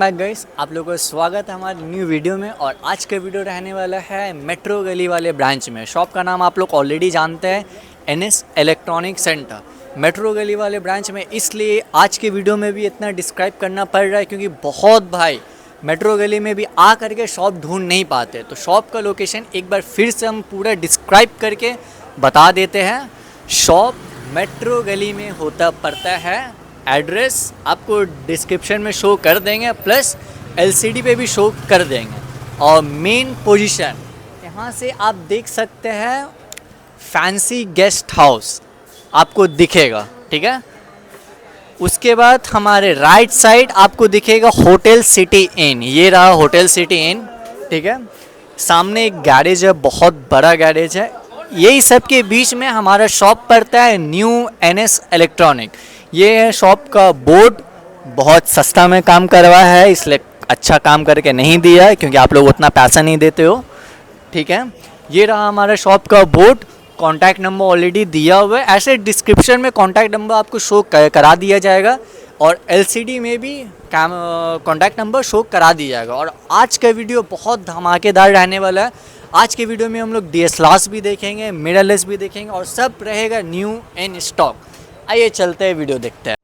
Back guys, आप लोगों का स्वागत है हमारे न्यू वीडियो में। और आज का वीडियो रहने वाला है मेट्रो गली वाले ब्रांच में। शॉप का नाम आप लोग ऑलरेडी जानते हैं, एनएस इलेक्ट्रॉनिक सेंटर। मेट्रो गली वाले ब्रांच में इसलिए आज के वीडियो में भी इतना डिस्क्राइब करना पड़ रहा है क्योंकि बहुत भाई मेट्रो गली में भी आ करके शॉप ढूंढ नहीं पाते। तो शॉप का लोकेशन एक बार फिर से हम पूरा डिस्क्राइब करके बता देते हैं। शॉप मेट्रो गली में पड़ता है। एड्रेस आपको डिस्क्रिप्शन में शो कर देंगे, प्लस एलसीडी पे भी शो कर देंगे। और मेन पोजीशन यहाँ से आप देख सकते हैं, फैंसी गेस्ट हाउस आपको दिखेगा, ठीक है। उसके बाद हमारे राइट साइड आपको दिखेगा होटल सिटी इन। ये रहा होटल सिटी इन, ठीक है। सामने एक गैरेज है, बहुत बड़ा गैरेज है। यही सब के बीच में हमारा शॉप पड़ता है, न्यू एनएस इलेक्ट्रॉनिक। ये है शॉप का बोर्ड। बहुत सस्ता में काम करवा है, इसलिए अच्छा काम करके नहीं दिया है क्योंकि आप लोग उतना पैसा नहीं देते हो, ठीक है। ये रहा हमारा शॉप का बोर्ड। कॉन्टैक्ट नंबर ऑलरेडी दिया हुआ है, ऐसे डिस्क्रिप्शन में कॉन्टैक्ट नंबर आपको शो करा दिया जाएगा और एलसीडी में भी कॉन्टैक्ट नंबर शो करा दिया जाएगा। और आज का वीडियो बहुत धमाकेदार रहने वाला है। आज के वीडियो में हम लोग डीएसएलआर्स भी देखेंगे, मिररलेस भी देखेंगे और सब रहेगा न्यू इन स्टॉक। आइए चलते हैं, वीडियो देखते हैं।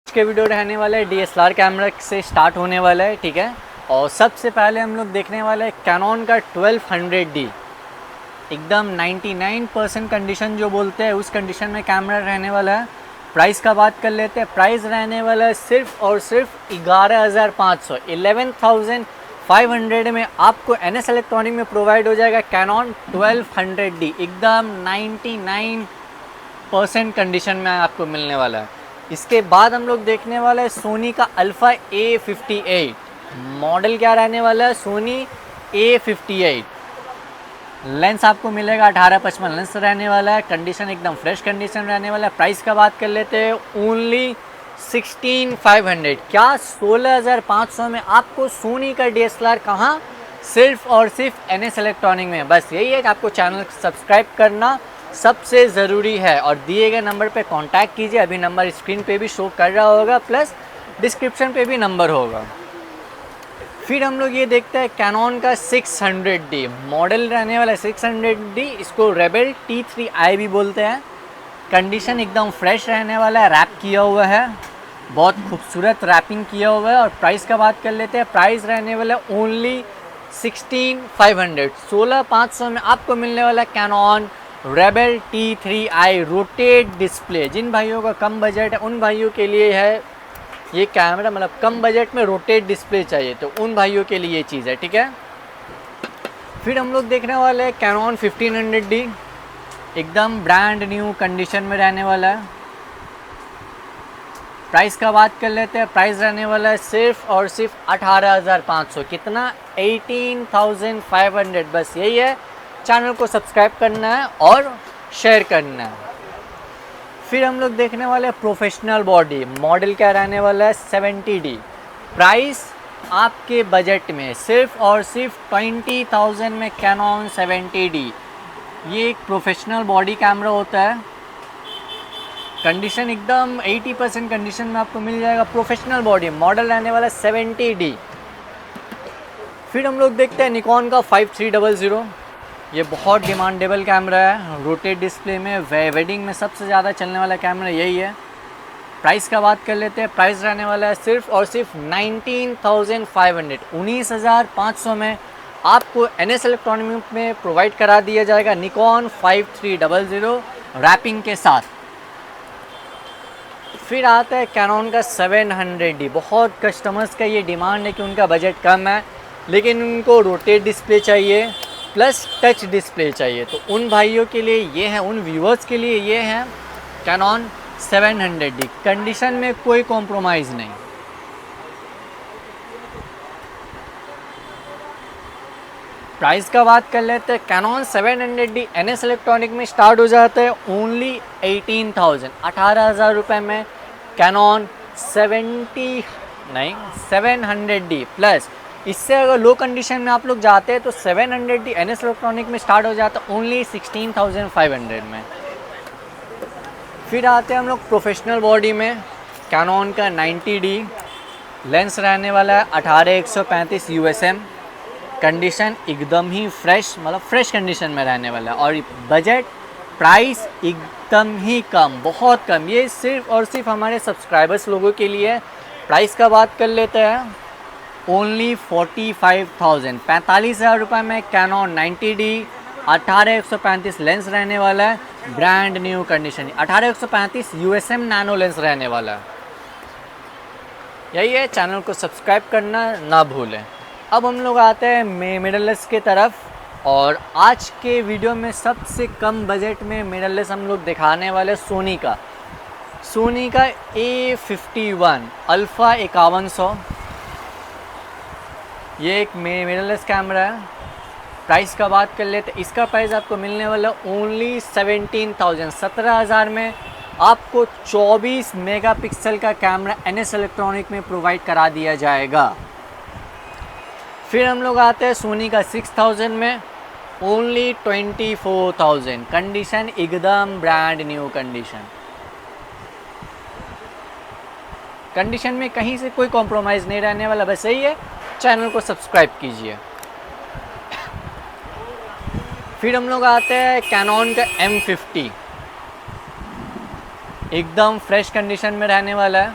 के वीडियो रहने वाला है डीएसएलआर कैमरा से स्टार्ट होने वाला है, ठीक है। और सबसे पहले हम लोग देखने वाले हैं कैनन का 1200D। एकदम 99% कंडीशन जो बोलते हैं उस कंडीशन में कैमरा रहने वाला है। प्राइस का बात कर लेते हैं। प्राइस रहने वाला है सिर्फ और सिर्फ 11,500 11,500 में आपको एनएस इलेक्ट्रॉनिक में प्रोवाइड हो जाएगा कैनन 1200D। एकदम 99% कंडीशन में आपको मिलने वाला है। इसके बाद हम लोग देखने वाला है सोनी का अल्फ़ा A58। मॉडल क्या रहने वाला है, सोनी A58। लेंस आपको मिलेगा 18-55 लेंस रहने वाला है। कंडीशन एकदम फ्रेश कंडीशन रहने वाला है। प्राइस का बात कर लेते हैं, ओनली 16,500। क्या 16,500 में आपको सोनी का डीएसएलआर कहाँ, सिर्फ और सिर्फ एनएस इलेक्ट्रॉनिक में। बस यही है कि आपको चैनल सब्सक्राइब करना सबसे ज़रूरी है और दिए गए नंबर पे कांटेक्ट कीजिए। अभी नंबर स्क्रीन पे भी शो कर रहा होगा, प्लस डिस्क्रिप्शन पे भी नंबर होगा। फिर हम लोग ये देखते हैं कैनन का 600D। मॉडल रहने वाला है 600D। इसको रेबेल T3i भी बोलते हैं। कंडीशन एकदम फ्रेश रहने वाला है, रैप किया हुआ है, बहुत खूबसूरत रैपिंग किया हुआ है। और प्राइस का बात कर लेते हैं। प्राइस रहने वाला है ओनली 16,500। 16,500 में आपको मिलने वाला Canon Rebel T3i rotate display. जिन भाइयों का कम बजट है उन भाइयों के लिए है ये कैमरा, मतलब कम बजट में रोटेट डिस्प्ले चाहिए तो उन भाइयों के लिए ये चीज़ है, ठीक है। फिर हम लोग देखने वाले हैं कैनन 1500D। एकदम ब्रांड न्यू कंडीशन में रहने वाला है। प्राइस का बात कर लेते हैं। प्राइस रहने वाला है सिर्फ और सिर्फ 18,500। कितना, 18,500। बस यही है, चैनल को सब्सक्राइब करना है और शेयर करना है। फिर हम लोग देखने वाले हैं प्रोफेशनल बॉडी। मॉडल क्या रहने वाला है, 70D। प्राइस आपके बजट में सिर्फ और सिर्फ 20,000 में कैनन 70D। ये एक प्रोफेशनल बॉडी कैमरा होता है। कंडीशन एकदम 80% कंडीशन में आपको मिल जाएगा। प्रोफेशनल बॉडी, मॉडल रहने वाला 70D। फिर हम लोग देखते हैं निकॉन का 5300। ये बहुत डिमांडेबल कैमरा है। रोटेट डिस्प्ले में वेडिंग में सबसे ज़्यादा चलने वाला कैमरा यही है। प्राइस का बात कर लेते हैं। प्राइस रहने वाला है सिर्फ और सिर्फ 19,500। 19,500 में आपको एनएस इलेक्ट्रॉनिक में प्रोवाइड करा दिया जाएगा निकॉन 5300 रैपिंग के साथ। फिर आता है कैनन का 700D। बहुत कस्टमर्स का ये डिमांड है कि उनका बजट कम है लेकिन उनको रोटेट डिस्प्ले चाहिए प्लस टच डिस्प्ले चाहिए, तो उन भाइयों के लिए ये है, उन व्यूअर्स के लिए ये है कैनन 700D। कंडीशन में कोई कॉम्प्रोमाइज़ नहीं। प्राइस का बात कर लेते हैं। कैनन 700D एनएस इलेक्ट्रॉनिक में स्टार्ट हो जाता है ओनली 18,000। 18,000 रुपये में कैनन 700D प्लस इससे अगर लो कंडीशन में आप लोग जाते हैं तो 700D एन एस इलेक्ट्रॉनिक में स्टार्ट हो जाता है ओनली 16,500 में। फिर आते हैं हम लोग प्रोफेशनल बॉडी में। कैनन का 90D लेंस रहने वाला है 18135 USM। कंडीशन एकदम ही फ्रेश, मतलब फ्रेश कंडीशन में रहने वाला है। और बजट प्राइस एकदम ही कम, बहुत कम। ये सिर्फ और सिर्फ हमारे सब्सक्राइबर्स लोगों के लिए है। प्राइस का बात कर लेते हैं, ओनली 45,000, 45,000 रुपये में कैनन 90D 18135 लेंस रहने वाला है, brand new condition. 18135 USM nano lens रहने वाला है। यही है, चैनल को सब्सक्राइब करना ना भूलें। अब हम लोग आते हैं मिररलेस के तरफ, और आज के वीडियो में सबसे कम बजट में मिररलेस हम लोग दिखाने वाले सोनी का A51 अल्फ़ा 5100। ये एक मिररलेस कैमरा है। प्राइस का बात कर लेते, इसका प्राइस आपको मिलने वाला ओनली 17,000, 17,000 में आपको 24 मेगापिक्सल का कैमरा NS इलेक्ट्रॉनिक में प्रोवाइड करा दिया जाएगा। फिर हम लोग आते हैं सोनी का 6000 में, ओनली 24,000, कंडीशन एकदम ब्रांड न्यू कंडीशन में कहीं से कोई कॉम्प्रोमाइज़ नहीं रहने वाला। बस यही है, चैनल को सब्सक्राइब कीजिए। फिर हम लोग आते हैं कैनन का M50, एकदम फ्रेश कंडीशन में रहने वाला है।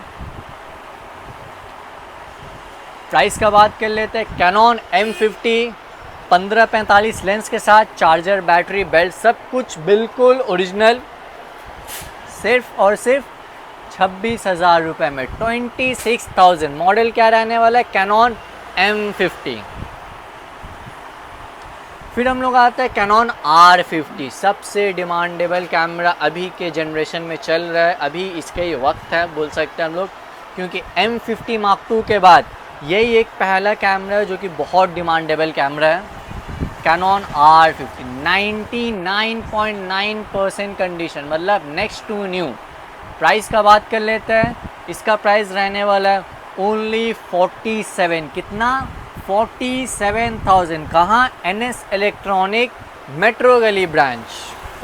प्राइस का बात कर लेते हैं, कैनन M50 1545 लेंस के साथ चार्जर, बैटरी, बेल्ट, सब कुछ बिल्कुल ओरिजिनल, सिर्फ और सिर्फ 26,000 रुपये में, 26,000। मॉडल क्या रहने वाला है, कैनन M50। फिर हम लोग आते हैं कैनन R50, सबसे डिमांडेबल कैमरा अभी के जनरेशन में चल रहा है। अभी इसका ही वक्त है बोल सकते हैं हम लोग, क्योंकि M50 Mark II के बाद यही एक पहला कैमरा है जो कि बहुत डिमांडेबल कैमरा है। कैनन R50 99.9% कंडीशन, मतलब नेक्स्ट टू न्यू। प्राइस का बात कर लेते हैं, इसका प्राइस रहने वाला है ओनली 47, कितना, 47,000। कहाँ, NS इलेक्ट्रॉनिक मेट्रो गली ब्रांच।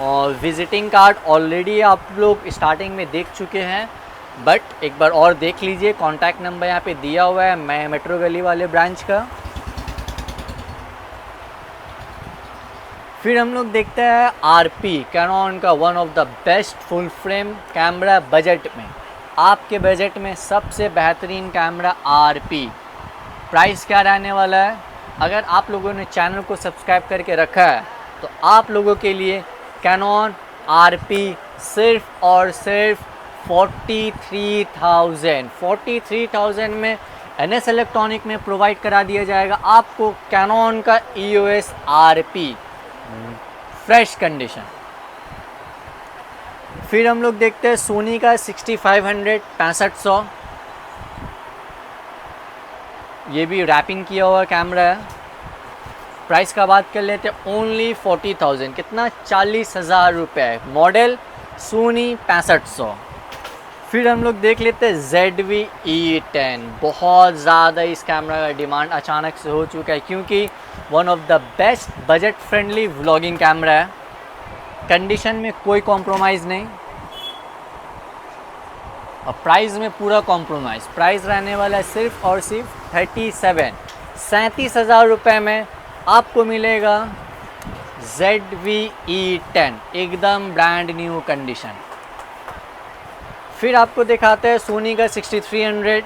और विजिटिंग कार्ड ऑलरेडी आप लोग स्टार्टिंग में देख चुके हैं, बट एक बार और देख लीजिए। कॉन्टैक्ट नंबर यहाँ पे दिया हुआ है मैं मेट्रो गली वाले ब्रांच का। फिर हम लोग देखते हैं RP, कैनन का one of the best full frame camera budget में। आपके बजट में सबसे बेहतरीन कैमरा RP। प्राइस क्या रहने वाला है, अगर आप लोगों ने चैनल को सब्सक्राइब करके रखा है तो आप लोगों के लिए कैनन RP सिर्फ और सिर्फ 43,000 में NS इलेक्ट्रॉनिक में प्रोवाइड करा दिया जाएगा आपको कैनन का EOS RP फ्रेश कंडीशन। फिर हम लोग देखते हैं सोनी का 6500 6500, ये भी रैपिंग किया हुआ कैमरा है। प्राइस का बात कर लेते हैं, ओनली 40,000, कितना, 40,000 रुपये। मॉडल सोनी 6500। फिर हम लोग देख लेते हैं ZV E10, बहुत ज़्यादा इस कैमरा का डिमांड अचानक से हो चुका है, क्योंकि one of the best budget friendly vlogging camera है। कंडीशन में कोई कॉम्प्रोमाइज़ नहीं, और प्राइस में पूरा कॉम्प्रोमाइज़। प्राइस रहने वाला है सिर्फ और सिर्फ 37,000 रुपये में आपको मिलेगा ZV E10, एकदम ब्रांड न्यू कंडीशन। फिर आपको दिखाते हैं सोनी का 6300।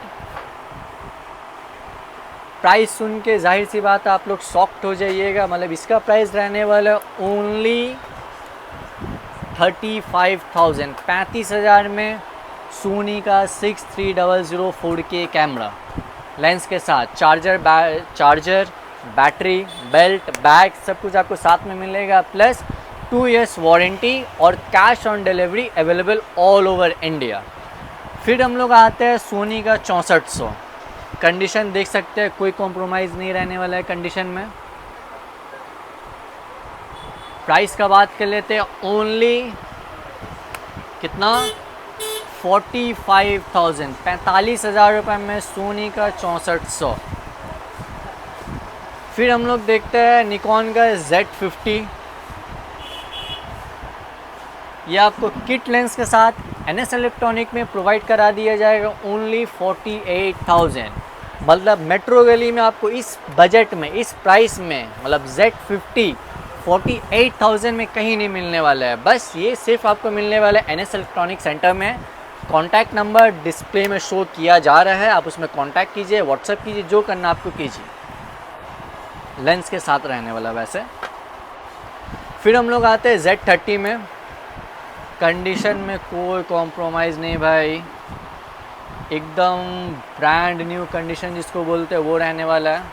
प्राइस सुन के जाहिर सी बात है आप लोग शॉक्ड हो जाइएगा, मतलब इसका प्राइस रहने वाला ओनली 35,000, 35,000 में सोनी का 6300 4K कैमरा लेंस के साथ चार्जर, बैटरी, बेल्ट, बैग, सब कुछ आपको साथ में मिलेगा, प्लस 2 years वारंटी और cash on delivery available all over India. फिर हम लोग आते हैं सोनी का 6400। कंडीशन देख सकते हैं, कोई कॉम्प्रोमाइज़ नहीं रहने वाला है कंडीशन में। प्राइस का बात कर लेते हैं, ओनली कितना, 45,000, 45,000 रुपये में सोनी का 6400 फिर हम लोग देखते हैं निकॉन का Z50। ये आपको किट लेंस के साथ NS इलेक्ट्रॉनिक में प्रोवाइड करा दिया जाएगा ओनली 48,000। मतलब मेट्रो गली में आपको इस बजट में, इस प्राइस में, मतलब Z50 48,000 में कहीं नहीं मिलने वाला है। बस ये सिर्फ आपको मिलने वाला है NS इलेक्ट्रॉनिक सेंटर में। कॉन्टैक्ट नंबर डिस्प्ले में शो किया जा रहा है, आप उसमें कॉन्टैक्ट कीजिए, व्हाट्सएप कीजिए, जो करना आपको कीजिए। लेंस के साथ रहने वाला वैसे। फिर हम लोग आते हैं Z30 में। कंडीशन में कोई कॉम्प्रोमाइज़ नहीं भाई, एकदम ब्रांड न्यू कंडीशन जिसको बोलते हैं वो रहने वाला है।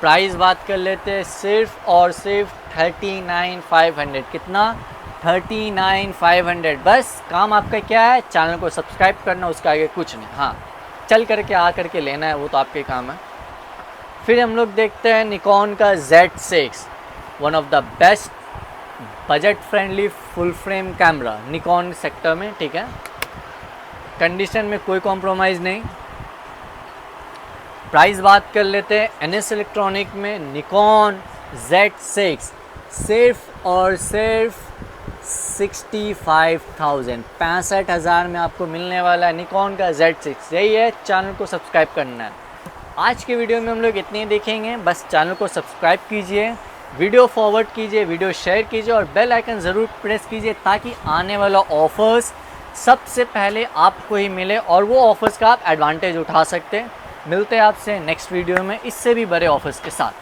प्राइस बात कर लेते हैं, सिर्फ और सिर्फ 39,500। कितना? 39,500। बस काम आपका क्या है, चैनल को सब्सक्राइब करना, उसका आगे कुछ नहीं। हाँ, चल करके आ करके लेना है, वो तो आपके काम है। फिर हम लोग देखते हैं निकॉन का Z6, one of the best budget friendly full frame camera Nikon sector में, ठीक है। कंडीशन में कोई कॉम्प्रोमाइज़ नहीं। प्राइस बात कर लेते हैं NS इलेक्ट्रॉनिक में निकॉन Z6 सिर्फ और सिर्फ 65,000, 65,000 में आपको मिलने वाला है निकॉन का Z6। यही है, चैनल को सब्सक्राइब करना है। आज के वीडियो में हम लोग इतने ही देखेंगे। बस चैनल को सब्सक्राइब कीजिए, वीडियो फॉरवर्ड कीजिए, वीडियो शेयर कीजिए और बेल आइकन ज़रूर प्रेस कीजिए ताकि आने वाला ऑफ़र्स सबसे पहले आपको ही मिले और वो ऑफ़र्स का आप एडवांटेज उठा सकते हैं। मिलते हैं आपसे नेक्स्ट वीडियो में इससे भी बड़े ऑफ़र्स के साथ।